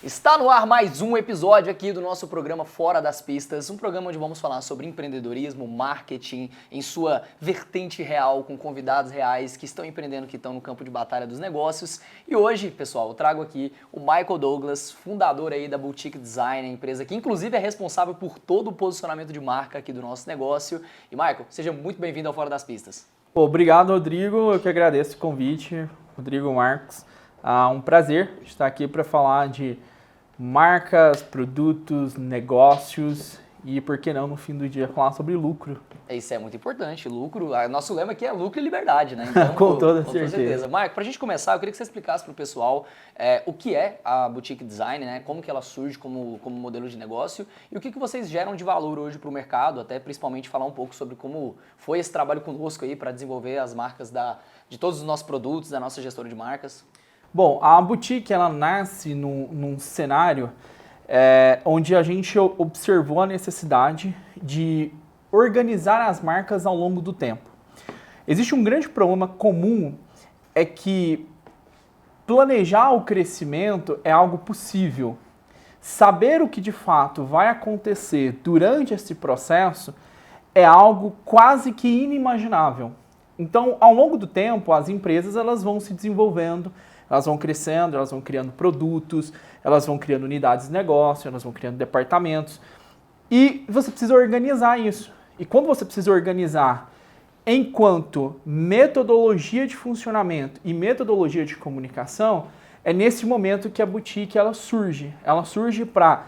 Está no ar mais um episódio aqui do nosso programa Fora das Pistas, um programa onde vamos falar sobre empreendedorismo, marketing, em sua vertente real, com convidados reais que estão empreendendo, que estão no campo de batalha dos negócios. E hoje, pessoal, eu trago aqui o Michael Douglas, fundador aí da Boutique Design, a empresa que inclusive é responsável por todo o posicionamento de marca aqui do nosso negócio. E Michael, seja muito bem-vindo ao Fora das Pistas. Obrigado, Rodrigo. Eu que agradeço o convite, Rodrigo Marcos. Um prazer estar aqui para falar de marcas, produtos, negócios e, por que não, no fim do dia, falar sobre lucro. Isso é muito importante, lucro. Nosso lema aqui é lucro e liberdade, né? Então, com toda certeza. Marco, para a gente começar, eu queria que você explicasse para o pessoal o que é a Boutique Design, né? Como que ela surge como modelo de negócio e o que vocês geram de valor hoje para o mercado, até principalmente falar um pouco sobre como foi esse trabalho conosco aí para desenvolver as marcas de todos os nossos produtos, da nossa gestora de marcas. Bom, a Boutique ela nasce num cenário onde a gente observou a necessidade de organizar as marcas ao longo do tempo. Existe um grande problema comum, é que planejar o crescimento é algo possível. Saber o que de fato vai acontecer durante esse processo é algo quase que inimaginável. Então, ao longo do tempo, as empresas elas vão se desenvolvendo, elas vão crescendo, elas vão criando produtos, elas vão criando unidades de negócio, elas vão criando departamentos. E você precisa organizar isso. E quando você precisa organizar enquanto metodologia de funcionamento e metodologia de comunicação, é nesse momento que a boutique ela surge. Ela surge para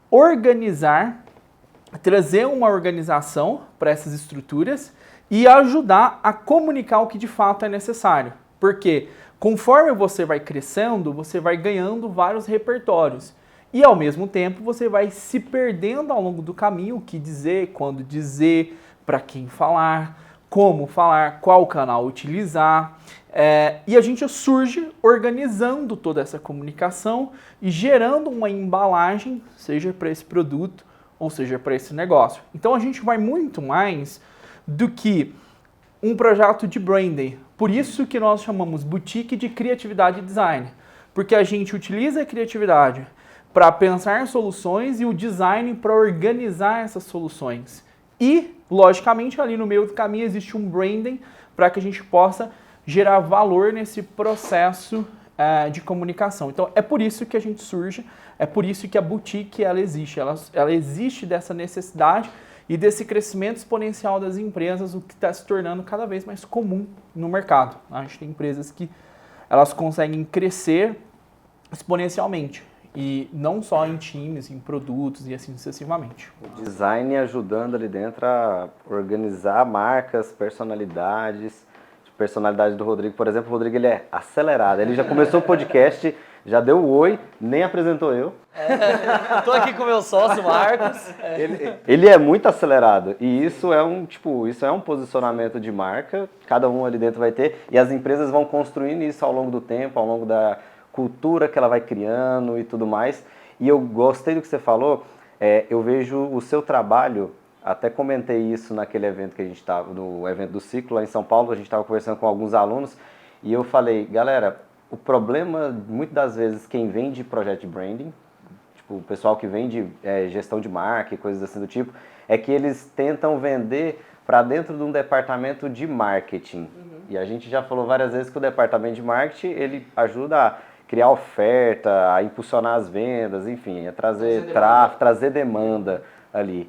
organizar, trazer uma organização para essas estruturas e ajudar a comunicar o que de fato é necessário. Porque conforme você vai crescendo, você vai ganhando vários repertórios. E ao mesmo tempo você vai se perdendo ao longo do caminho o que dizer, quando dizer, para quem falar, como falar, qual canal utilizar. E a gente surge organizando toda essa comunicação e gerando uma embalagem, seja para esse produto ou seja para esse negócio. Então a gente vai muito mais do que um projeto de branding. Por isso que nós chamamos boutique de criatividade e design. Porque a gente utiliza a criatividade para pensar em soluções e o design para organizar essas soluções. E, logicamente, ali no meio do caminho existe um branding para que a gente possa gerar valor nesse processo de comunicação. Então, é por isso que a gente surge, é por isso que a boutique ela existe. Ela existe dessa necessidade e desse crescimento exponencial das empresas, o que está se tornando cada vez mais comum no mercado. A gente tem empresas que elas conseguem crescer exponencialmente, e não só em times, em produtos e assim sucessivamente. O design ajudando ali dentro a organizar marcas, personalidades. A personalidade do Rodrigo, por exemplo, o Rodrigo ele é acelerado. Ele já começou o podcast, já deu o oi, nem apresentou eu. Tô aqui com o meu sócio, Marcos. Ele é muito acelerado e isso é um posicionamento de marca, cada um ali dentro vai ter, e as empresas vão construindo isso ao longo do tempo, ao longo da cultura que ela vai criando e tudo mais. E eu gostei do que você falou, eu vejo o seu trabalho, até comentei isso naquele evento que a gente estava, no evento do Ciclo lá em São Paulo, a gente estava conversando com alguns alunos e eu falei, galera, o problema, muitas das vezes, quem vem de projeto de branding, tipo, o pessoal que vem de gestão de marca e coisas assim do tipo, é que eles tentam vender para dentro de um departamento de marketing. E a gente já falou várias vezes que o departamento de marketing, ele ajuda a criar oferta, a impulsionar as vendas, enfim, a trazer tráfego, trazer demanda ali.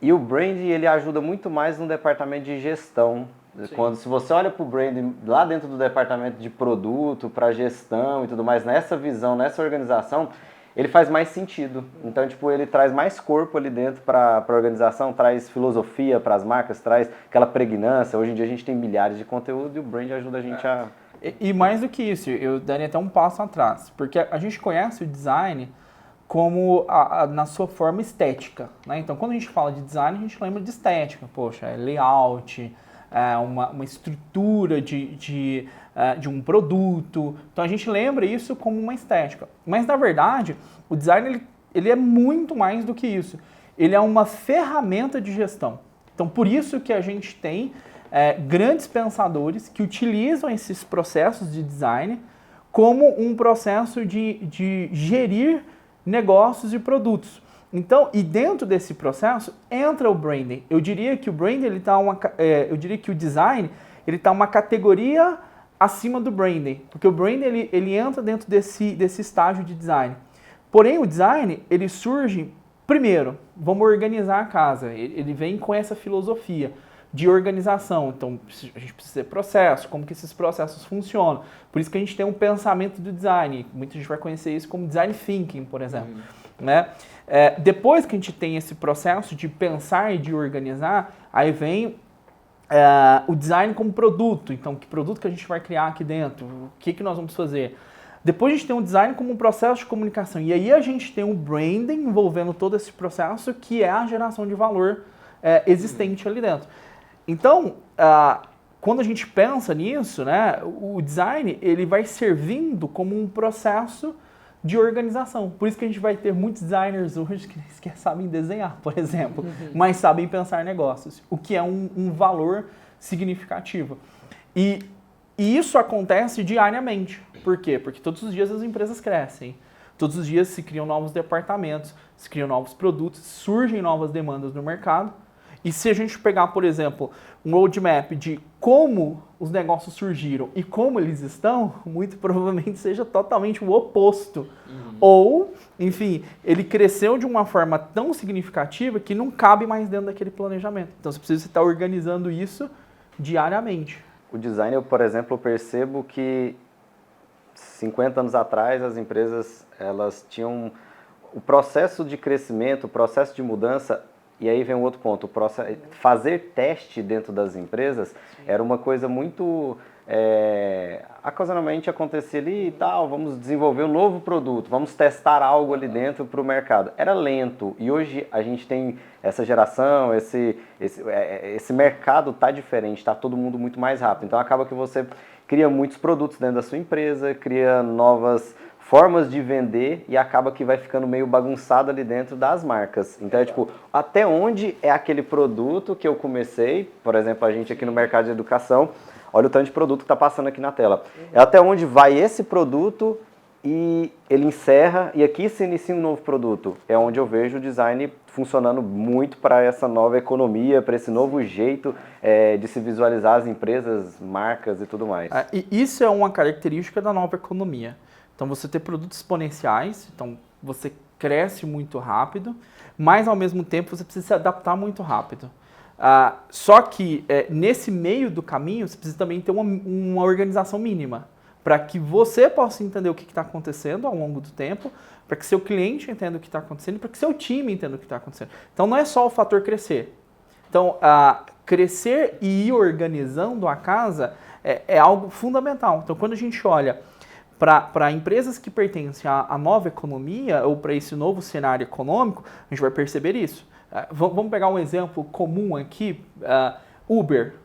E o branding, ele ajuda muito mais no departamento de gestão. Se você olha para o branding lá dentro do departamento de produto, para gestão e tudo mais, nessa visão, nessa organização, ele faz mais sentido. Então, ele traz mais corpo ali dentro para a organização, traz filosofia para as marcas, traz aquela pregnância. Hoje em dia a gente tem milhares de conteúdo e o brand ajuda a gente a... E mais do que isso, eu daria até um passo atrás, porque a gente conhece o design como na sua forma estética, né? Então, quando a gente fala de design, a gente lembra de estética, poxa, é layout, uma estrutura de um produto. Então, a gente lembra isso como uma estética. Mas, na verdade, o design ele é muito mais do que isso. Ele é uma ferramenta de gestão. Então, por isso que a gente tem grandes pensadores que utilizam esses processos de design como um processo de gerir negócios e produtos. Então, e dentro desse processo entra o branding. Eu diria que o branding, eu diria que o design, ele está uma categoria acima do branding, porque o branding ele entra dentro desse estágio de design. Porém, o design, ele surge primeiro, vamos organizar a casa. Ele vem com essa filosofia de organização. Então, a gente precisa ter processo, como que esses processos funcionam. Por isso que a gente tem um pensamento do design. Muita gente vai conhecer isso como design thinking, por exemplo. Né? Depois que a gente tem esse processo de pensar e de organizar, aí vem o design como produto. Então, que produto que a gente vai criar aqui dentro? O que nós vamos fazer? Depois a gente tem o design como um processo de comunicação. E aí a gente tem o branding envolvendo todo esse processo, que é a geração de valor existente ali dentro. Então, quando a gente pensa nisso, né, o design ele vai servindo como um processo de organização. Por isso que a gente vai ter muitos designers hoje que sabem desenhar, por exemplo, mas sabem pensar negócios, o que é um valor significativo. E isso acontece diariamente. Por quê? Porque todos os dias as empresas crescem, todos os dias se criam novos departamentos, se criam novos produtos, surgem novas demandas no mercado. E se a gente pegar, por exemplo, um roadmap de como os negócios surgiram e como eles estão, muito provavelmente seja totalmente o oposto. Ou, enfim, ele cresceu de uma forma tão significativa que não cabe mais dentro daquele planejamento. Então você precisa estar organizando isso diariamente. O design, eu, por exemplo, percebo que 50 anos atrás as empresas elas tinham o processo de crescimento, o processo de mudança. E aí vem um outro ponto, fazer teste dentro das empresas era uma coisa muito, ocasionalmente acontecia ali e tal, vamos desenvolver um novo produto, vamos testar algo ali dentro para o mercado. Era lento e hoje a gente tem essa geração, esse mercado está diferente, está todo mundo muito mais rápido. Então acaba que você cria muitos produtos dentro da sua empresa, cria novas formas de vender e acaba que vai ficando meio bagunçado ali dentro das marcas. Então é tipo, até onde é aquele produto que eu comecei, por exemplo, a gente aqui no mercado de educação, olha o tanto de produto que está passando aqui na tela. É até onde vai esse produto e ele encerra e aqui se inicia um novo produto. É onde eu vejo o design funcionando muito para essa nova economia, para esse novo jeito de se visualizar as empresas, marcas e tudo mais. E isso é uma característica da nova economia. Então, você ter produtos exponenciais, então você cresce muito rápido, mas ao mesmo tempo você precisa se adaptar muito rápido. Só que nesse meio do caminho você precisa também ter uma organização mínima para que você possa entender o que está acontecendo ao longo do tempo, para que seu cliente entenda o que está acontecendo, para que seu time entenda o que está acontecendo. Então, não é só o fator crescer. Então, crescer e ir organizando a casa é algo fundamental. Então, quando a gente olha para empresas que pertencem à nova economia ou para esse novo cenário econômico, a gente vai perceber isso. Vamos pegar um exemplo comum aqui, Uber.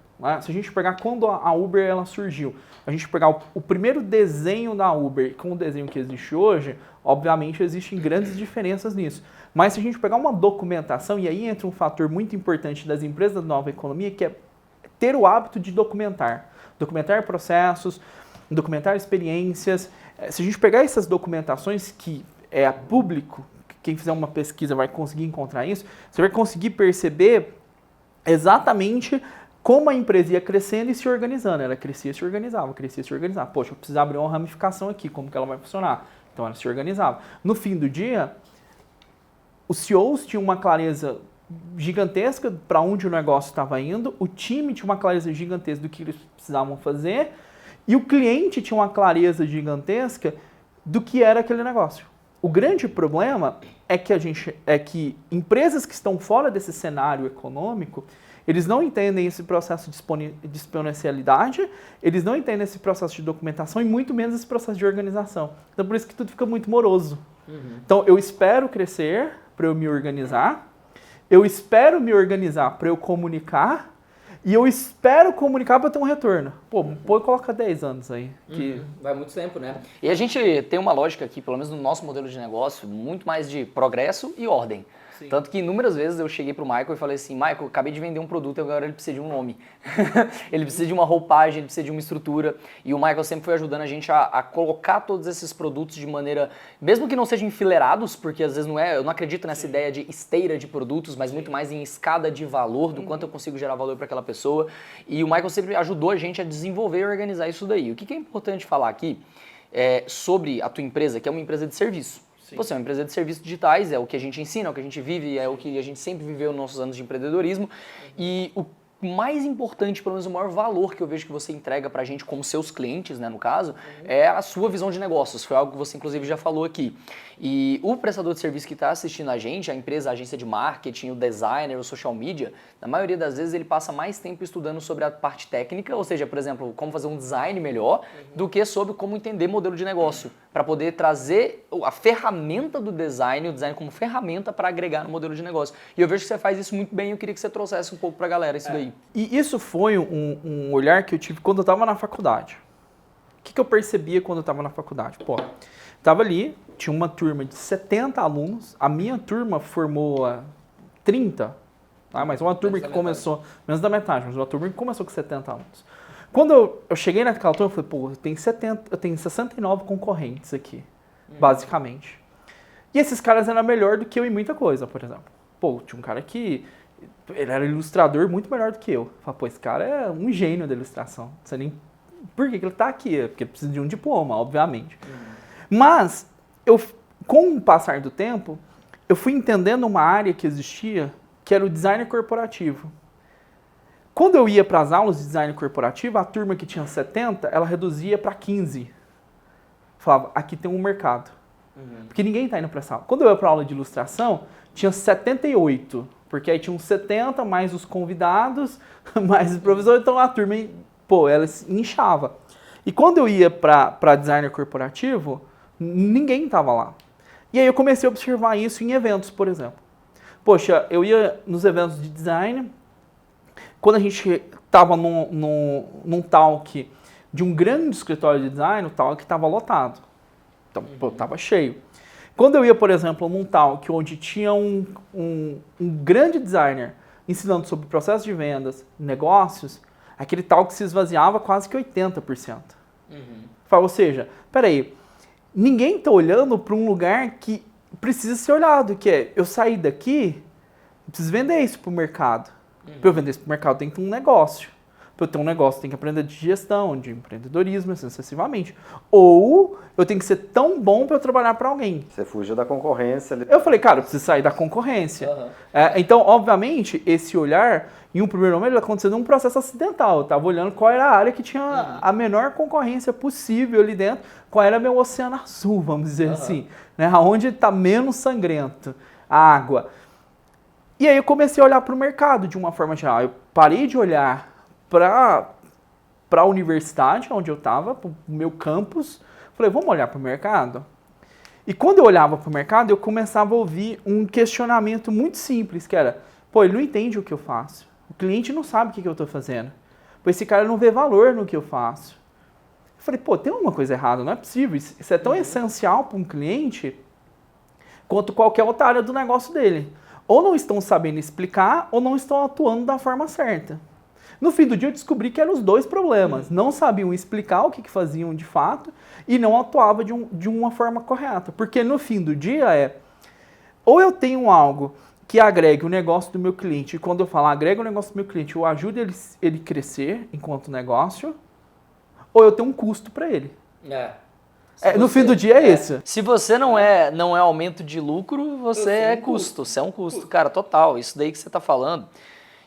Se a gente pegar quando a Uber ela surgiu, a gente pegar o primeiro desenho da Uber com o desenho que existe hoje, obviamente existem grandes diferenças nisso. Mas se a gente pegar uma documentação, e aí entra um fator muito importante das empresas da nova economia, que é ter o hábito de documentar. Documentar processos, documentar experiências. Se a gente pegar essas documentações que é público, quem fizer uma pesquisa vai conseguir encontrar isso, você vai conseguir perceber exatamente como a empresa ia crescendo e se organizando. Ela crescia e se organizava, crescia e se organizava. Poxa, eu preciso abrir uma ramificação aqui, como que ela vai funcionar? Então ela se organizava. No fim do dia, os CEOs tinham uma clareza gigantesca para onde o negócio estava indo, o time tinha uma clareza gigantesca do que eles precisavam fazer, e o cliente tinha uma clareza gigantesca do que era aquele negócio. O grande problema é que empresas que estão fora desse cenário econômico, eles não entendem esse processo de exponencialidade, eles não entendem esse processo de documentação e muito menos esse processo de organização. Então por isso que tudo fica muito moroso. Então eu espero crescer para eu me organizar, eu espero me organizar para eu comunicar, e eu espero comunicar para ter um retorno. Pô, coloca 10 anos aí. Que... Vai muito tempo, né? E a gente tem uma lógica aqui, pelo menos no nosso modelo de negócio, muito mais de progresso e ordem. Tanto que inúmeras vezes eu cheguei pro Michael e falei assim, Michael, eu acabei de vender um produto e agora ele precisa de um nome. Ele precisa de uma roupagem, ele precisa de uma estrutura. E o Michael sempre foi ajudando a gente a colocar todos esses produtos de maneira, mesmo que não sejam enfileirados, porque às vezes eu não acredito nessa ideia de esteira de produtos, mas muito mais em escada de valor, do quanto eu consigo gerar valor para aquela pessoa. E o Michael sempre ajudou a gente a desenvolver e organizar isso daí. O que é importante falar aqui sobre a tua empresa, que é uma empresa de serviço. Você é uma empresa de serviços digitais, é o que a gente ensina, é o que a gente vive, é o que a gente sempre viveu nos nossos anos de empreendedorismo. E o mais importante, pelo menos o maior valor que eu vejo que você entrega pra gente como seus clientes, né, no caso, é a sua visão de negócios. Foi algo que você inclusive já falou aqui. E o prestador de serviço que está assistindo a gente, a empresa, a agência de marketing, o designer, o social media, na maioria das vezes ele passa mais tempo estudando sobre a parte técnica, ou seja, por exemplo, como fazer um design melhor, do que sobre como entender modelo de negócio, para poder trazer a ferramenta do design, o design como ferramenta para agregar no modelo de negócio. E eu vejo que você faz isso muito bem, eu queria que você trouxesse um pouco para a galera isso daí. E isso foi um olhar que eu tive quando eu estava na faculdade. O que eu percebia quando eu estava na faculdade? Pô, estava ali, tinha uma turma de 70 alunos, a minha turma formou 30, tá? Mas uma turma que começou, menos da metade, mas uma turma que começou com 70 alunos. Quando eu cheguei naquela turma, eu falei, pô, eu tenho 69 concorrentes aqui, basicamente. E esses caras eram melhor do que eu em muita coisa, por exemplo. Pô, tinha um cara que ele era ilustrador muito melhor do que eu. Eu falei, pô, esse cara é um gênio da ilustração. Não sei nem por que ele tá aqui, porque ele precisa de um diploma, obviamente. Mas, com o passar do tempo, eu fui entendendo uma área que existia, que era o design corporativo. Quando eu ia para as aulas de design corporativo, a turma que tinha 70, ela reduzia para 15. Falava, aqui tem um mercado. Porque ninguém está indo para essa aula. Quando eu ia para a aula de ilustração, tinha 78. Porque aí tinha uns 70, mais os convidados, mais os professores. Então a turma, pô, ela se inchava. E quando eu ia para designer corporativo, ninguém estava lá. E aí eu comecei a observar isso em eventos, por exemplo. Poxa, eu ia nos eventos de design, quando a gente estava num talk de um grande escritório de design, o talk estava lotado. Então, pô, estava cheio. Quando eu ia, por exemplo, num talk onde tinha um grande designer ensinando sobre processo de vendas, negócios, aquele talk se esvaziava quase que 80%. Ou seja, peraí, ninguém está olhando para um lugar que precisa ser olhado, que é, eu sair daqui, preciso vender isso para o mercado. Para eu vender isso para o mercado tem que ter um negócio. Para eu ter um negócio tem que aprender de gestão, de empreendedorismo, sucessivamente. Ou eu tenho que ser tão bom para eu trabalhar para alguém. Você fugiu da concorrência. Eu falei, cara, eu preciso sair da concorrência. Então, obviamente, esse olhar, em um primeiro momento, ele aconteceu num processo acidental. Eu estava olhando qual era a área que tinha a menor concorrência possível ali dentro, qual era meu oceano azul, vamos dizer assim, né? Onde está menos sangrento a água. E aí eu comecei a olhar para o mercado de uma forma geral. Eu parei de olhar para a universidade onde eu estava, para o meu campus. Falei, vamos olhar para o mercado? E quando eu olhava para o mercado, eu começava a ouvir um questionamento muito simples, que era, pô, ele não entende o que eu faço. O cliente não sabe o que eu estou fazendo. Pô, esse cara não vê valor no que eu faço. Eu falei, pô, tem alguma coisa errada, não é possível. Isso é tão essencial para um cliente quanto qualquer outra área do negócio dele. Ou não estão sabendo explicar, ou não estão atuando da forma certa. No fim do dia eu descobri que eram os dois problemas. Não sabiam explicar o que faziam de fato e não atuavam de uma forma correta. Porque no fim do dia ou eu tenho algo que agregue o negócio do meu cliente, e quando eu falo agrega o negócio do meu cliente, eu ajudo ele crescer enquanto negócio, ou eu tenho um custo para ele. No fim do dia é isso. Se você não é aumento de lucro, você é custo. Você é um custo, cara, total. Isso daí que você está falando.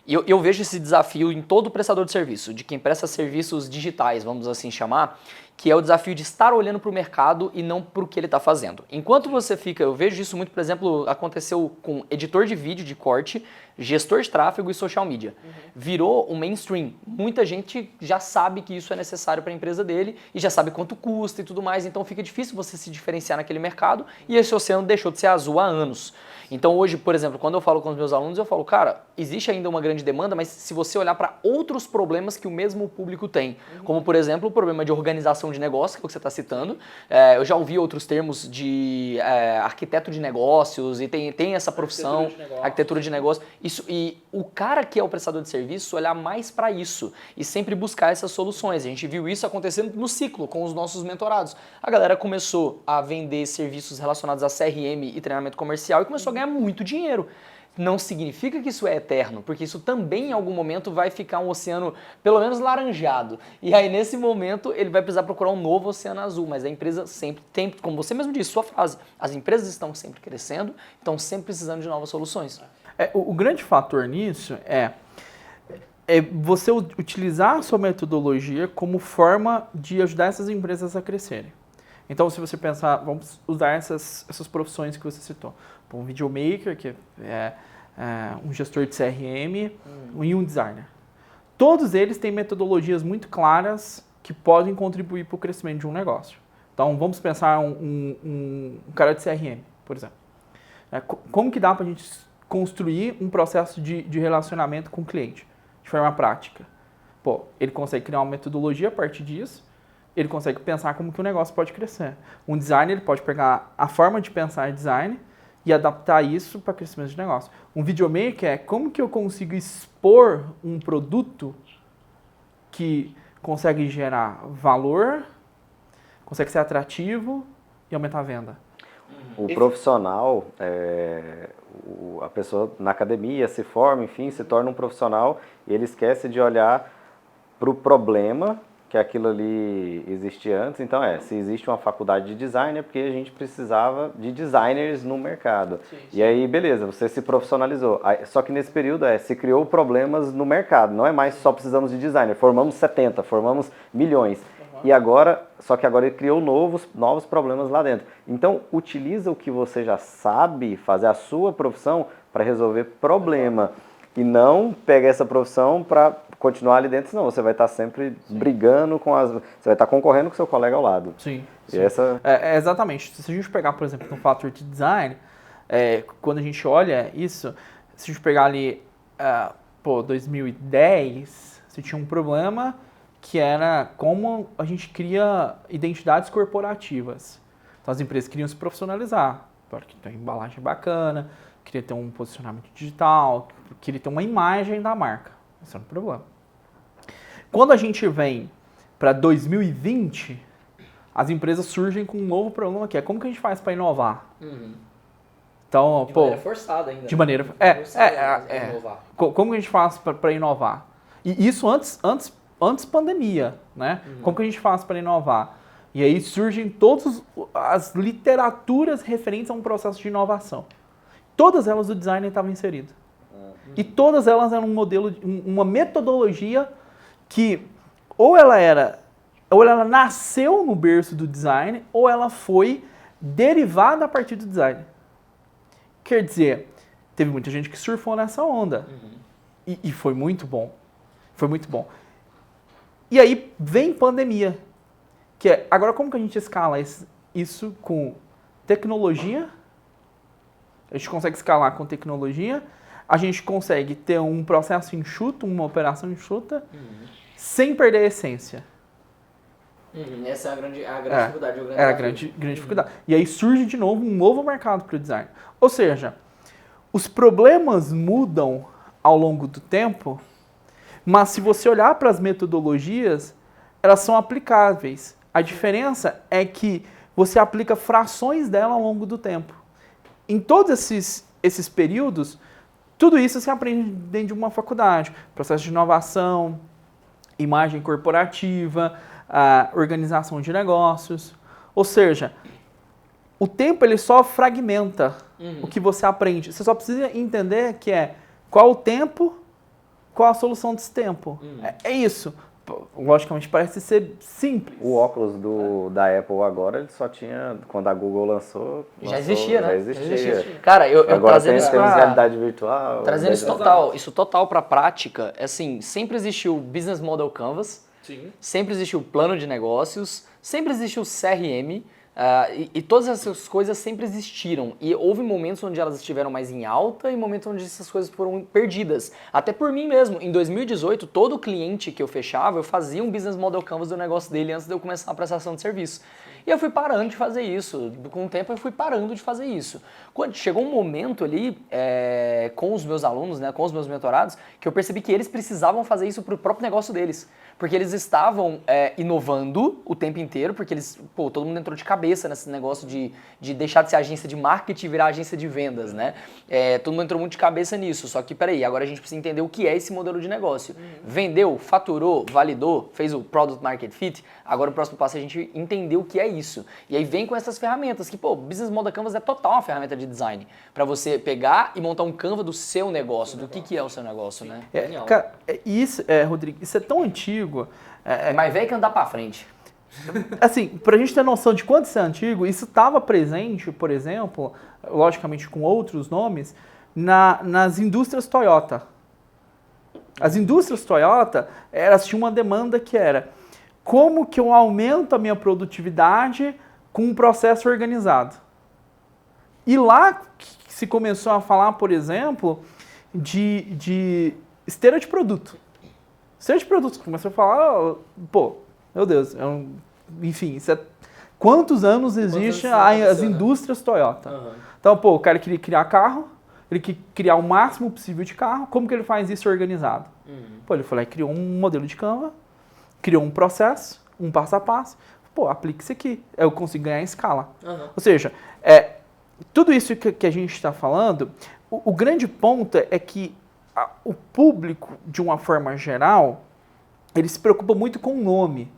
E eu vejo esse desafio em todo prestador de serviço, de quem presta serviços digitais, vamos assim chamar, que é o desafio de estar olhando para o mercado e não para o que ele está fazendo. Enquanto você fica, eu vejo isso muito, por exemplo, aconteceu com editor de vídeo de corte, gestor de tráfego e social media. Virou um mainstream. Muita gente já sabe que isso é necessário para a empresa dele e já sabe quanto custa e tudo mais, então fica difícil você se diferenciar naquele mercado e esse oceano deixou de ser azul há anos. Então hoje, por exemplo, quando eu falo com os meus alunos, eu falo, cara, existe ainda uma grande demanda, mas se você olhar para outros problemas que o mesmo público tem, como por exemplo o problema de organização estruturação de negócio, que é o que você está citando. Eu já ouvi outros termos de arquiteto de negócios e tem essa profissão, arquitetura de negócio. E o cara que é o prestador de serviço olhar mais para isso e sempre buscar essas soluções. A gente viu isso acontecendo no ciclo com os nossos mentorados. A galera começou a vender serviços relacionados a CRM e treinamento comercial e começou a ganhar muito dinheiro. Não significa que isso é eterno, porque isso também em algum momento vai ficar um oceano pelo menos laranjado. E aí nesse momento ele vai precisar procurar um novo oceano azul, mas a empresa sempre tem, como você mesmo disse, sua frase, as empresas estão sempre crescendo, estão sempre precisando de novas soluções. O grande fator nisso é você utilizar a sua metodologia como forma de ajudar essas empresas a crescerem. Então, se você pensar, vamos usar essas profissões que você citou. Um videomaker, que é um gestor de CRM e um designer. Todos eles têm metodologias muito claras que podem contribuir para o crescimento de um negócio. Então, vamos pensar um cara de CRM, por exemplo. Como que dá para a gente construir um processo de relacionamento com o cliente de forma prática? Ele consegue criar uma metodologia a partir disso, ele consegue pensar como que o negócio pode crescer. Um designer ele pode pegar a forma de pensar design e adaptar isso para crescimento de negócio. Um videomaker é como que eu consigo expor um produto que consegue gerar valor, consegue ser atrativo e aumentar a venda. O profissional, a pessoa na academia se forma, enfim, se torna um profissional e ele esquece de olhar para o problema que aquilo ali existia antes. Então se existe uma faculdade de design é porque a gente precisava de designers no mercado. Sim. E aí, beleza, você se profissionalizou. Só que nesse período se criou problemas no mercado. Não é mais só precisamos de designer. Formamos 70, formamos milhões. E agora, só que agora ele criou novos problemas lá dentro. Então, utiliza o que você já sabe fazer, a sua profissão, para resolver problema. E não pega essa profissão para continuar ali dentro, senão você vai estar sempre brigando você vai estar concorrendo com o seu colega ao lado. Sim. E essa... exatamente. Se a gente pegar, por exemplo, no fator de design, quando a gente olha isso, se a gente pegar ali, 2010, você tinha um problema que era como a gente cria identidades corporativas. Então as empresas queriam se profissionalizar, porque tem uma embalagem bacana, queria ter um posicionamento digital, queria ter uma imagem da marca. Esse era um problema. Quando a gente vem para 2020, as empresas surgem com um novo problema que é como que a gente faz para inovar? Então, de maneira forçada ainda. De maneira... inovar. Como que a gente faz para inovar? E isso antes pandemia, né? Como que a gente faz para inovar? E aí surgem todas as literaturas referentes a um processo de inovação. Todas elas o design estava inserido. E todas elas eram um modelo, uma metodologia que ou ela nasceu no berço do design ou ela foi derivada a partir do design. Quer dizer, teve muita gente que surfou nessa onda. E foi muito bom. Foi muito bom. E aí vem pandemia. Que é, agora como que a gente escala isso com tecnologia? A gente consegue escalar com tecnologia, a gente consegue ter um processo enxuto, uma operação enxuta, sem perder a essência. Essa é a grande dificuldade. A grande dificuldade. E aí surge de novo um novo mercado para o design. Ou seja, os problemas mudam ao longo do tempo, mas se você olhar para as metodologias, elas são aplicáveis. A diferença é que você aplica frações dela ao longo do tempo. Em todos esses períodos, tudo isso se aprende dentro de uma faculdade. Processo de inovação, imagem corporativa, organização de negócios. Ou seja, o tempo ele só fragmenta o que você aprende. Você só precisa entender que qual o tempo, qual a solução desse tempo. É isso. Logicamente parece ser simples. O óculos da Apple agora, ele só tinha, quando a Google lançou... Já existia, né? Já existia. Cara, eu agora trazendo isso temos realidade virtual. Trazendo isso total para a prática, assim, sempre existiu o Business Model Canvas, sempre existiu o plano de negócios, sempre existiu o CRM, E todas essas coisas sempre existiram. E houve momentos onde elas estiveram mais em alta e momentos onde essas coisas foram perdidas. Até por mim mesmo. Em 2018, todo cliente que eu fechava, eu fazia um business model canvas do negócio dele antes de eu começar a prestação de serviço. E eu fui parando de fazer isso. Com o tempo eu fui parando de fazer isso. Quando chegou um momento ali, com os meus alunos, né, com os meus mentorados, que eu percebi que eles precisavam fazer isso para o próprio negócio deles. Porque eles estavam inovando o tempo inteiro, porque eles, todo mundo entrou de cabeça nesse negócio de deixar de ser agência de marketing e virar agência de vendas, né? Todo mundo entrou muito de cabeça nisso, só que peraí, agora a gente precisa entender o que é esse modelo de negócio. Vendeu, faturou, validou, fez o Product Market Fit, agora o próximo passo é a gente entender o que é isso. E aí vem com essas ferramentas, que Business Model Canvas é total uma ferramenta de design, para você pegar e montar um Canva do seu negócio, do que é o seu negócio, né? Cara, Rodrigo, isso é tão antigo. Mais velho que andar pra frente. Assim, pra gente ter noção de quanto isso é antigo, isso estava presente, por exemplo, logicamente com outros nomes, nas indústrias Toyota. As indústrias Toyota, elas tinham uma demanda que era: como que eu aumento a minha produtividade com um processo organizado? E lá se começou a falar, por exemplo, de esteira de produto. Esteira de produto, começou a falar, meu Deus, enfim, quantos anos existem as indústrias Toyota? Uhum. Então, o cara queria criar carro, ele queria criar o máximo possível de carro, como que ele faz isso organizado? Ele foi lá e criou um modelo de Canva, criou um processo, um passo a passo, aplica isso aqui, eu consigo ganhar em escala. Uhum. Ou seja, tudo isso que a gente está falando, o grande ponto é que o público, de uma forma geral, ele se preocupa muito com o nome.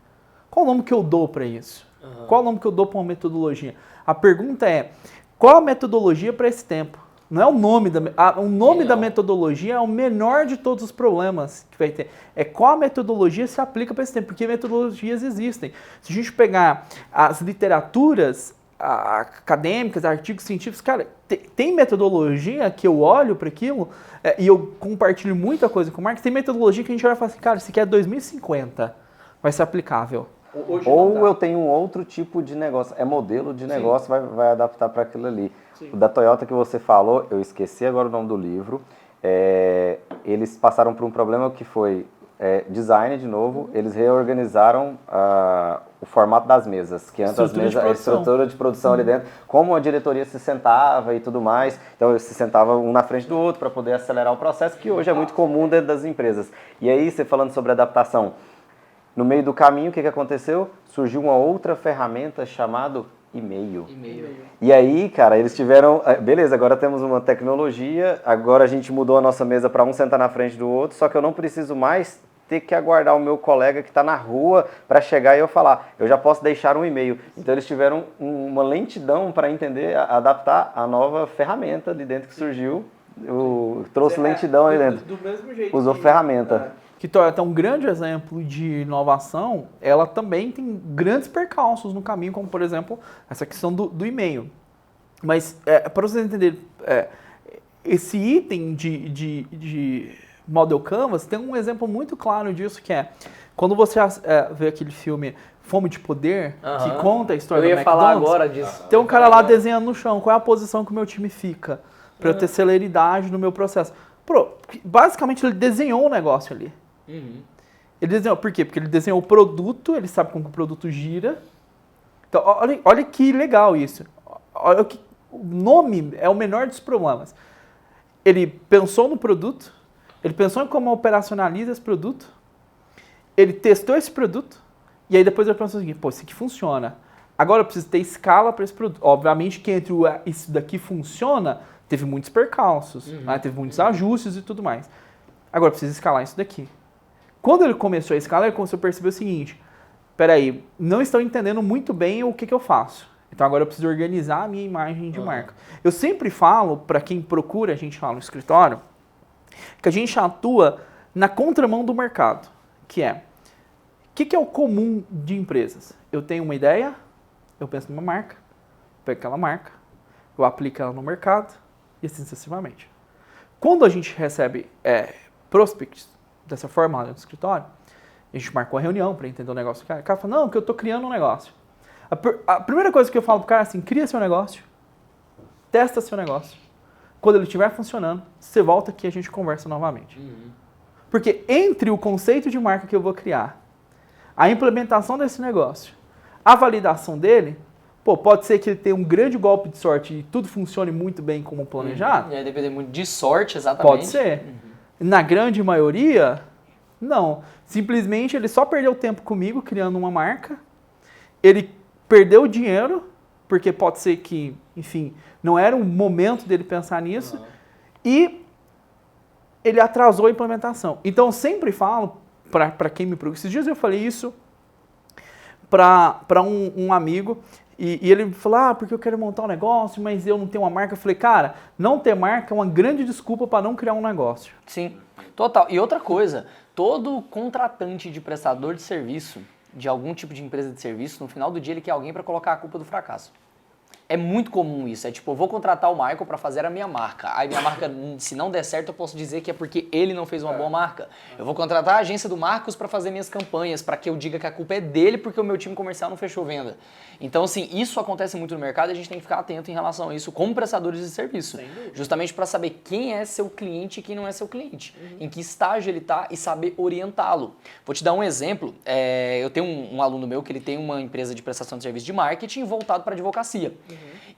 Qual o nome que eu dou para isso? Uhum. Qual o nome que eu dou para uma metodologia? A pergunta é, qual a metodologia para esse tempo? Não é o nome o nome da metodologia é o menor de todos os problemas que vai ter. É qual a metodologia se aplica para esse tempo, porque metodologias existem. Se a gente pegar as literaturas acadêmicas, artigos científicos, cara, tem metodologia que eu olho para aquilo e eu compartilho muita coisa com o Marcos, tem metodologia que a gente vai falar assim, cara, isso aqui é 2050, vai ser aplicável. Ou eu tenho um outro tipo de negócio, modelo de negócio, vai adaptar para aquilo ali. Sim. O da Toyota que você falou, eu esqueci agora o nome do livro, eles passaram por um problema que foi design de novo, eles reorganizaram o formato das mesas, que antes a estrutura de produção ali dentro, como a diretoria se sentava e tudo mais, então eles se sentavam um na frente do outro para poder acelerar o processo, que hoje é muito comum dentro das empresas. E aí, você falando sobre adaptação, no meio do caminho, o que aconteceu? Surgiu uma outra ferramenta chamada e-mail. E aí, cara, eles tiveram... Beleza, agora temos uma tecnologia, agora a gente mudou a nossa mesa para um sentar na frente do outro, só que eu não preciso mais ter que aguardar o meu colega que está na rua para chegar e eu falar. Eu já posso deixar um e-mail. Então, eles tiveram uma lentidão para entender, adaptar a nova ferramenta de dentro que surgiu. Trouxe lentidão ali dentro. Do mesmo jeito. Usou ferramenta. Que Toyota é um grande exemplo de inovação, ela também tem grandes percalços no caminho, como, por exemplo, essa questão do e-mail. Mas, para vocês entenderem, esse item de Model Canvas tem um exemplo muito claro disso, que é quando você vê aquele filme Fome de Poder, que conta a história do McDonald's. Eu ia falar agora disso. Tem um cara lá desenhando no chão, qual é a posição que o meu time fica, para eu ter celeridade no meu processo. Basicamente, ele desenhou um negócio ali. Uhum. Ele desenhou, por quê? Porque ele desenhou o produto, ele sabe como o produto gira. Então, olha que legal isso. Olha que o nome é o menor dos problemas. Ele pensou no produto, ele pensou em como operacionaliza esse produto, ele testou esse produto, e aí depois ele pensou o seguinte, isso aqui funciona. Agora eu preciso ter escala para esse produto. Obviamente que entre isso daqui funciona, teve muitos percalços, né? Teve muitos ajustes e tudo mais. Agora eu preciso escalar isso daqui. Quando ele começou a escalar, ele começou a perceber o seguinte, peraí, não estão entendendo muito bem o que eu faço. Então agora eu preciso organizar a minha imagem de marca. Eu sempre falo, para quem procura a gente lá no escritório, que a gente atua na contramão do mercado, que é, o que é o comum de empresas? Eu tenho uma ideia, eu penso numa marca, pego aquela marca, eu aplico ela no mercado e assim sucessivamente. Quando a gente recebe prospects dessa forma lá no escritório, a gente marca uma reunião para entender o negócio. O cara fala, não, que eu estou criando um negócio. A primeira coisa que eu falo pro cara é assim, cria seu negócio, testa seu negócio. Quando ele estiver funcionando, você volta aqui e a gente conversa novamente. Porque entre o conceito de marca que eu vou criar, a implementação desse negócio, a validação dele, pode ser que ele tenha um grande golpe de sorte e tudo funcione muito bem como planejado. E aí depender muito de sorte, exatamente. Pode ser. Na grande maioria, não. Simplesmente ele só perdeu tempo comigo criando uma marca, ele perdeu dinheiro, porque pode ser que, enfim, não era o momento dele pensar nisso, e ele atrasou a implementação. Então, eu sempre falo, para quem me procura, esses dias eu falei isso para um amigo, e ele falou, porque eu quero montar um negócio, mas eu não tenho uma marca. Eu falei, cara, não ter marca é uma grande desculpa para não criar um negócio. Sim, total. E outra coisa, todo contratante de prestador de serviço, de algum tipo de empresa de serviço, no final do dia ele quer alguém para colocar a culpa do fracasso. É muito comum isso, é tipo, eu vou contratar o Michael para fazer a minha marca. Aí minha marca, se não der certo, eu posso dizer que é porque ele não fez uma boa marca. Eu vou contratar a agência do Marcos para fazer minhas campanhas, para que eu diga que a culpa é dele porque o meu time comercial não fechou venda. Então, assim, isso acontece muito no mercado e a gente tem que ficar atento em relação a isso como prestadores de serviço. Justamente para saber quem é seu cliente e quem não é seu cliente. Em que estágio ele está e saber orientá-lo. Vou te dar um exemplo. Eu tenho um aluno meu que ele tem uma empresa de prestação de serviço de marketing voltado para advocacia.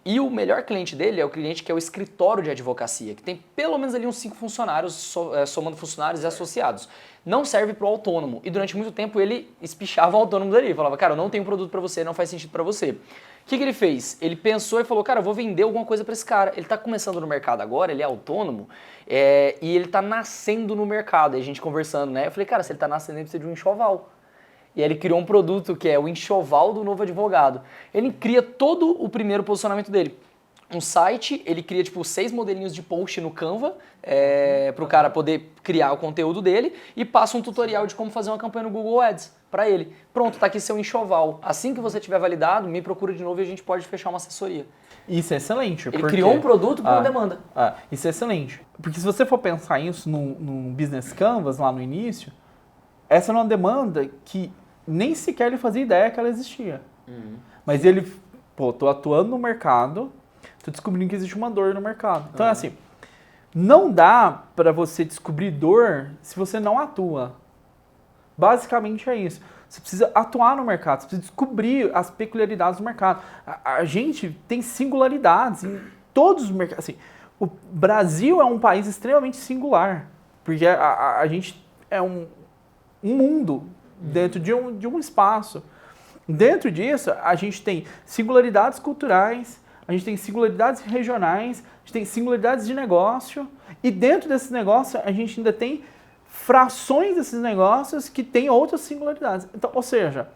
E o melhor cliente dele é o cliente que é o escritório de advocacia, que tem pelo menos ali uns 5 funcionários, somando funcionários e associados. Não serve para o autônomo. E durante muito tempo ele espichava o autônomo dali. Falava, cara, eu não tenho produto para você, não faz sentido para você. O que ele fez? Ele pensou e falou, cara, eu vou vender alguma coisa para esse cara. Ele está começando no mercado agora, ele é autônomo, e ele está nascendo no mercado. E a gente conversando, né? Eu falei, cara, se ele está nascendo, ele precisa de um enxoval. E aí ele criou um produto que é o enxoval do novo advogado. Ele cria todo o primeiro posicionamento dele. Um site, ele cria tipo 6 modelinhos de post no Canva para o cara poder criar o conteúdo dele e passa um tutorial de como fazer uma campanha no Google Ads para ele. Pronto, tá aqui seu enxoval. Assim que você tiver validado, me procura de novo e a gente pode fechar uma assessoria. Isso é excelente. Ele criou um produto para uma demanda. Isso é excelente. Porque se você for pensar isso num Business Canvas lá no início, essa era uma demanda que nem sequer ele fazia ideia que ela existia. Mas ele, tô atuando no mercado, tô descobrindo que existe uma dor no mercado. Então é assim, não dá para você descobrir dor se você não atua. Basicamente é isso. Você precisa atuar no mercado, você precisa descobrir as peculiaridades do mercado. A gente tem singularidades em todos os mercados. Assim, o Brasil é um país extremamente singular, porque a gente é um mundo dentro de um espaço. Dentro disso, a gente tem singularidades culturais, a gente tem singularidades regionais, a gente tem singularidades de negócio, e dentro desse negócio a gente ainda tem frações desses negócios que têm outras singularidades. Então, ou seja,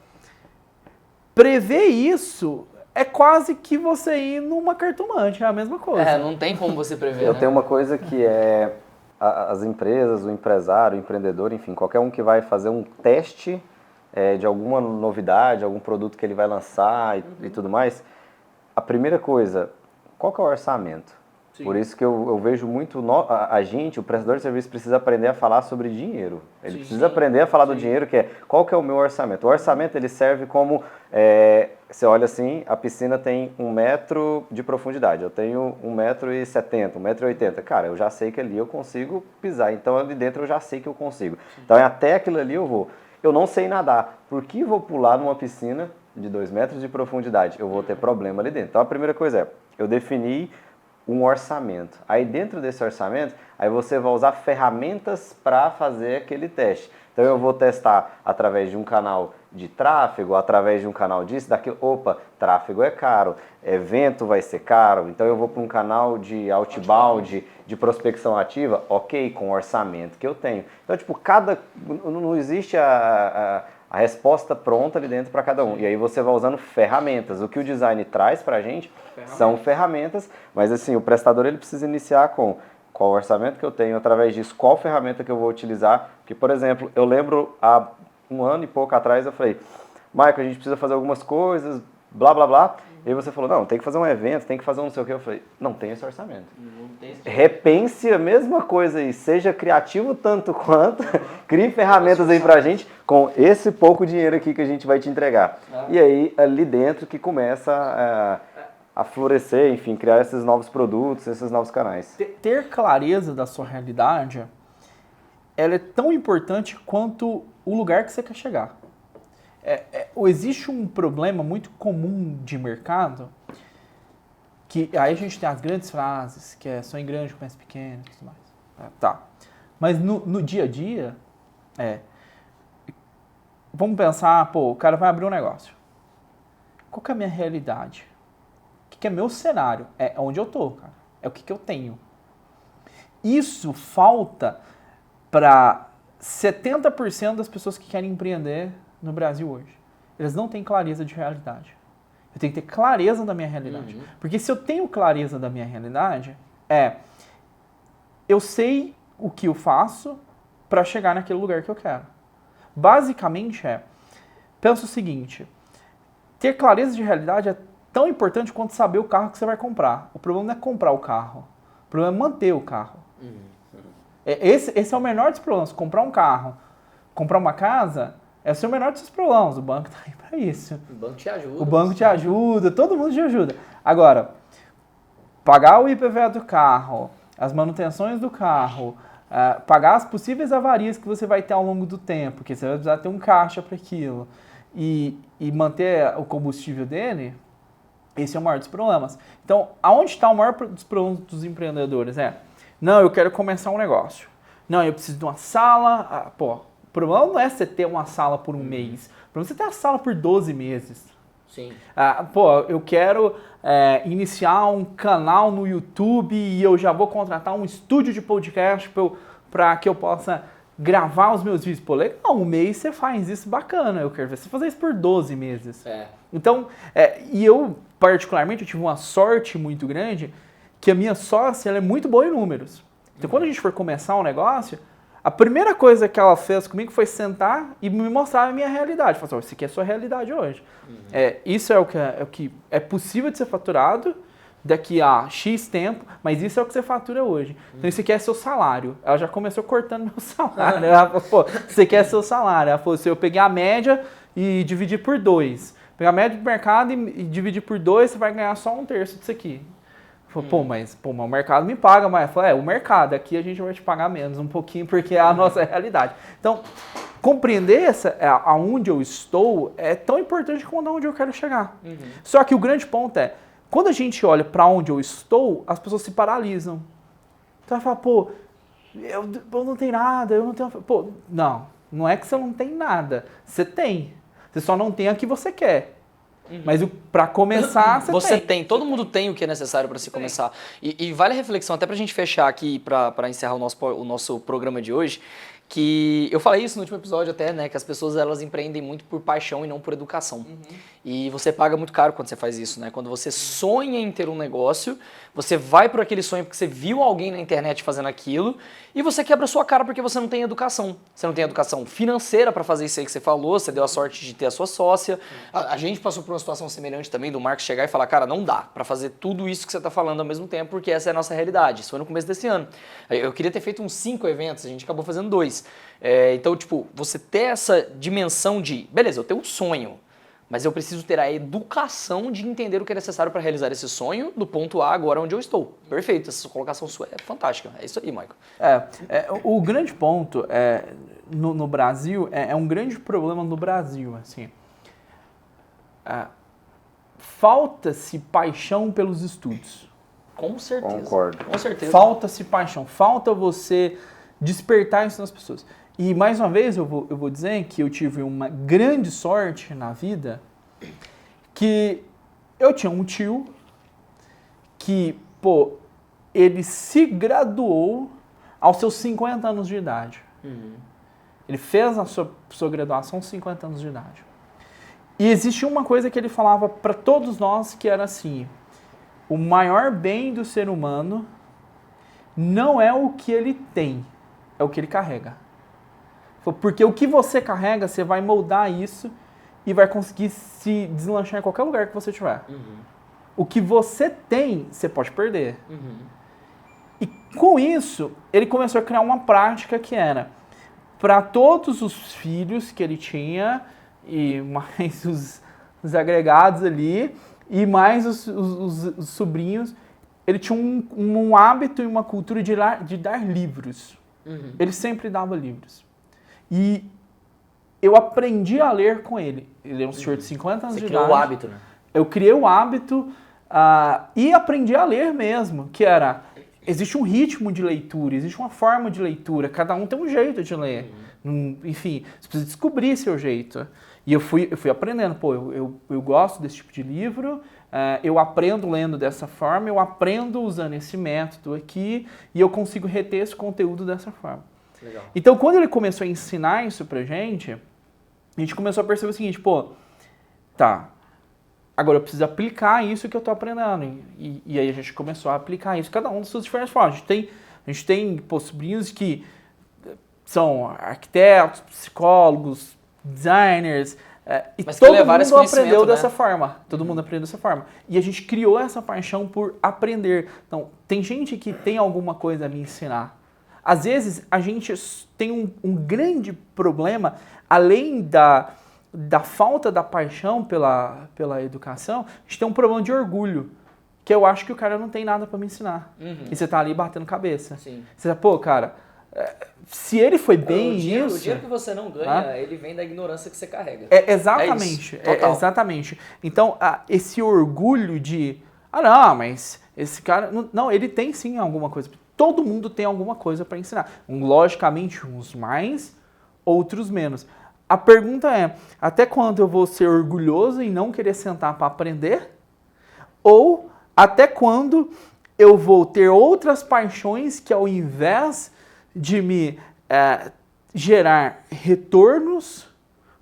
prever isso é quase que você ir numa cartomante, é a mesma coisa. Não tem como você prever, Eu tenho uma coisa que é as empresas, o empresário, o empreendedor, enfim, qualquer um que vai fazer um teste de alguma novidade, algum produto que ele vai lançar e tudo mais, a primeira coisa, qual que é o orçamento? Sim. Por isso que eu vejo muito, a gente, o prestador de serviço, precisa aprender a falar sobre dinheiro. Ele precisa aprender a falar do dinheiro, que é qual que é o meu orçamento. O orçamento ele serve como, você olha assim, a piscina tem 1 metro de profundidade, eu tenho 1,70 m, 1,80 m. Cara, eu já sei que ali eu consigo pisar, então ali dentro eu já sei que eu consigo. Então até aquilo ali eu vou. Eu não sei nadar, por que vou pular numa piscina de 2 metros de profundidade? Eu vou ter problema ali dentro. Então a primeira coisa é, eu defini um orçamento. Aí dentro desse orçamento, aí você vai usar ferramentas para fazer aquele teste. Então eu vou testar através de um canal de tráfego, através de um canal disso, daquilo. Opa, tráfego é caro, evento vai ser caro, então eu vou para um canal de outbound, de prospecção ativa, ok, com o orçamento que eu tenho. Então, tipo, não existe a resposta pronta ali dentro para cada um. E aí você vai usando ferramentas. O que o design traz para a gente são ferramentas, mas assim, o prestador ele precisa iniciar com qual orçamento que eu tenho, através disso, qual ferramenta que eu vou utilizar. Porque, por exemplo, eu lembro há 1 ano e pouco atrás, eu falei, Michael, a gente precisa fazer algumas coisas, blá, blá, blá. E aí você falou, não, tem que fazer um evento, tem que fazer um não sei o que. Eu falei, não tem esse orçamento. Não tem esse... Repense a mesma coisa aí, seja criativo tanto quanto, crie ferramentas aí pra gente com esse pouco dinheiro aqui que a gente vai te entregar. E aí, ali dentro que começa a florescer, enfim, criar esses novos produtos, esses novos canais. Ter clareza da sua realidade, ela é tão importante quanto o lugar que você quer chegar. Existe um problema muito comum de mercado, que aí a gente tem as grandes frases, que é sonho grande, começa pequeno e tudo mais. Tá. Mas no dia a dia, vamos pensar, pô, o cara vai abrir um negócio. Qual que é a minha realidade? O que é meu cenário? É onde eu tô, cara. É o que eu tenho. Isso falta para 70% das pessoas que querem empreender no Brasil hoje. Eles não têm clareza de realidade. Eu tenho que ter clareza da minha realidade. Porque se eu tenho clareza da minha realidade, eu sei o que eu faço para chegar naquele lugar que eu quero. Basicamente pensa o seguinte, ter clareza de realidade é tão importante quanto saber o carro que você vai comprar. O problema não é comprar o carro, o problema é manter o carro. Esse é o menor dos problemas. Comprar um carro, comprar uma casa, é o seu menor dos seus problemas. O banco está aí para isso. O banco te ajuda. O banco te ajuda, todo mundo te ajuda. Agora, pagar o IPVA do carro, as manutenções do carro, pagar as possíveis avarias que você vai ter ao longo do tempo, porque você vai precisar ter um caixa para aquilo, e manter o combustível dele, esse é o maior dos problemas. Então, aonde está o maior dos problemas dos empreendedores? Não, eu quero começar um negócio. Não, eu preciso de uma sala. O problema não é você ter uma sala por um mês. O problema é você ter a sala por 12 meses. Sim. Eu quero iniciar um canal no YouTube e eu já vou contratar um estúdio de podcast para que eu possa gravar os meus vídeos. Pô, legal, um mês você faz isso, bacana. Eu quero ver você fazer isso por 12 meses. Então, e eu, particularmente, eu tive uma sorte muito grande que a minha sócia, ela é muito boa em números. Então, quando a gente for começar um negócio, a primeira coisa que ela fez comigo foi sentar e me mostrar a minha realidade. Falou assim, isso aqui é a sua realidade hoje. Isso é o que é possível de ser faturado daqui a X tempo, mas isso é o que você fatura hoje. Então, isso aqui é seu salário. Ela já começou cortando meu salário. Ela falou, pô, isso aqui é seu salário. Ela falou, se eu pegar a média e dividir por 2, pegar a média do mercado e dividir por 2, você vai ganhar só 1/3 disso aqui. Pô, mas o mercado me paga mais. Eu falei, o mercado, aqui a gente vai te pagar menos um pouquinho, porque é a nossa realidade. Então, compreender aonde eu estou é tão importante quanto aonde eu quero chegar. Só que o grande ponto quando a gente olha para onde eu estou, as pessoas se paralisam. Então, ela fala, pô, eu não tenho nada, eu não tenho... Pô, não é que você não tem nada. Você tem. Você só não tem a que você quer. Mas para começar, você tem. Todo mundo tem o que é necessário para se começar. E vale a reflexão, até para a gente fechar aqui, para encerrar o nosso programa de hoje, que eu falei isso no último episódio até, né, que as pessoas elas empreendem muito por paixão e não por educação. E você paga muito caro quando você faz isso, né? Quando você sonha em ter um negócio, você vai por aquele sonho porque você viu alguém na internet fazendo aquilo e você quebra a sua cara porque você não tem educação. Você não tem educação financeira para fazer isso aí que você falou, você deu a sorte de ter a sua sócia. A gente passou por uma situação semelhante também do Marcos chegar e falar, cara, não dá para fazer tudo isso que você tá falando ao mesmo tempo porque essa é a nossa realidade. Isso foi no começo desse ano. Eu queria ter feito uns 5 eventos, a gente acabou fazendo 2. Então, tipo, você ter essa dimensão de, beleza, eu tenho um sonho, mas eu preciso ter a educação de entender o que é necessário para realizar esse sonho do ponto A agora onde eu estou. Perfeito, essa colocação sua é fantástica. É isso aí, Michael. O grande ponto no Brasil, é um grande problema no Brasil, assim. Falta-se paixão pelos estudos. Com certeza. Concordo. Com certeza. Falta-se paixão, falta você despertar isso nas pessoas. E mais uma vez eu vou dizer que eu tive uma grande sorte na vida, que eu tinha um tio que, ele se graduou aos seus 50 anos de idade. Ele fez a sua graduação aos 50 anos de idade. E existia uma coisa que ele falava para todos nós que era assim, o maior bem do ser humano não é o que ele tem, é o que ele carrega. Porque o que você carrega, você vai moldar isso e vai conseguir se deslanchar em qualquer lugar que você estiver. o que você tem, você pode perder. E com isso, ele começou a criar uma prática que era para todos os filhos que ele tinha, e mais os agregados ali, e mais os sobrinhos, ele tinha um hábito e uma cultura de dar livros. Ele sempre dava livros. E eu aprendi a ler com ele. Ele é um senhor de 50 anos Você de criou idade. o hábito, né? Eu criei o hábito e aprendi a ler mesmo, que era, existe um ritmo de leitura, existe uma forma de leitura, cada um tem um jeito de ler. Enfim, você precisa descobrir seu jeito. E eu fui aprendendo, eu gosto desse tipo de livro, eu aprendo lendo dessa forma, eu aprendo usando esse método aqui e eu consigo reter esse conteúdo dessa forma. Legal. Então, quando ele começou a ensinar isso pra gente, a gente começou a perceber o seguinte, tá, agora eu preciso aplicar isso que eu tô aprendendo. E aí a gente começou a aplicar isso, cada um das suas diferentes formas. A gente tem sobrinhos que são arquitetos, psicólogos, designers, e Mas que todo levaram esse mundo conhecimento, aprendeu né? dessa forma. Todo mundo aprendeu dessa forma. E a gente criou essa paixão por aprender. Então, tem gente que tem alguma coisa a me ensinar. Às vezes, a gente tem um grande problema, além da falta da paixão pela educação, a gente tem um problema de orgulho. Que eu acho que o cara não tem nada para me ensinar. E você tá ali batendo cabeça. Sim. Você tá, cara, se ele foi bem O dia nisso... que você não ganha, ele vem da ignorância que você carrega. Exatamente. É isso, total. Exatamente. Então, esse orgulho de... não, mas esse cara... Não, ele tem sim alguma coisa. Todo mundo tem alguma coisa para ensinar. Logicamente, uns mais, outros menos. A pergunta é, até quando eu vou ser orgulhoso e não querer sentar para aprender? Ou até quando eu vou ter outras paixões que, ao invés de me gerar retornos,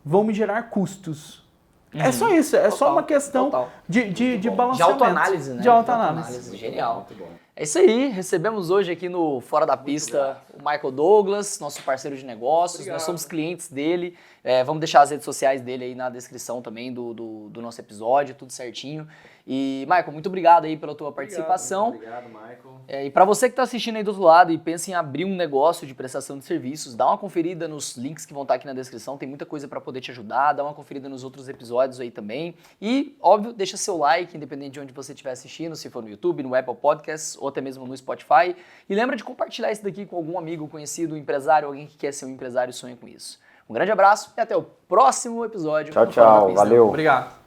vão me gerar custos? É só isso, é só uma questão de balanceamento. De autoanálise, né? De autoanálise. Genial. Muito bom. É isso aí, recebemos hoje aqui no Fora da Pista o Michael Douglas, nosso parceiro de negócios, nós somos clientes dele, vamos deixar as redes sociais dele aí na descrição também do nosso episódio, tudo certinho. E, Michael, muito obrigado aí pela tua participação. Obrigado, Michael. E para você que está assistindo aí do outro lado e pensa em abrir um negócio de prestação de serviços, dá uma conferida nos links que vão estar aqui na descrição, tem muita coisa para poder te ajudar, dá uma conferida nos outros episódios aí também. E, óbvio, deixa seu like, independente de onde você estiver assistindo, se for no YouTube, no Apple Podcasts ou até mesmo no Spotify. E lembra de compartilhar isso daqui com algum amigo, conhecido, empresário, alguém que quer ser um empresário e sonha com isso. Um grande abraço e até o próximo episódio. Tchau, do Fora da tchau. Pista. Valeu. Obrigado.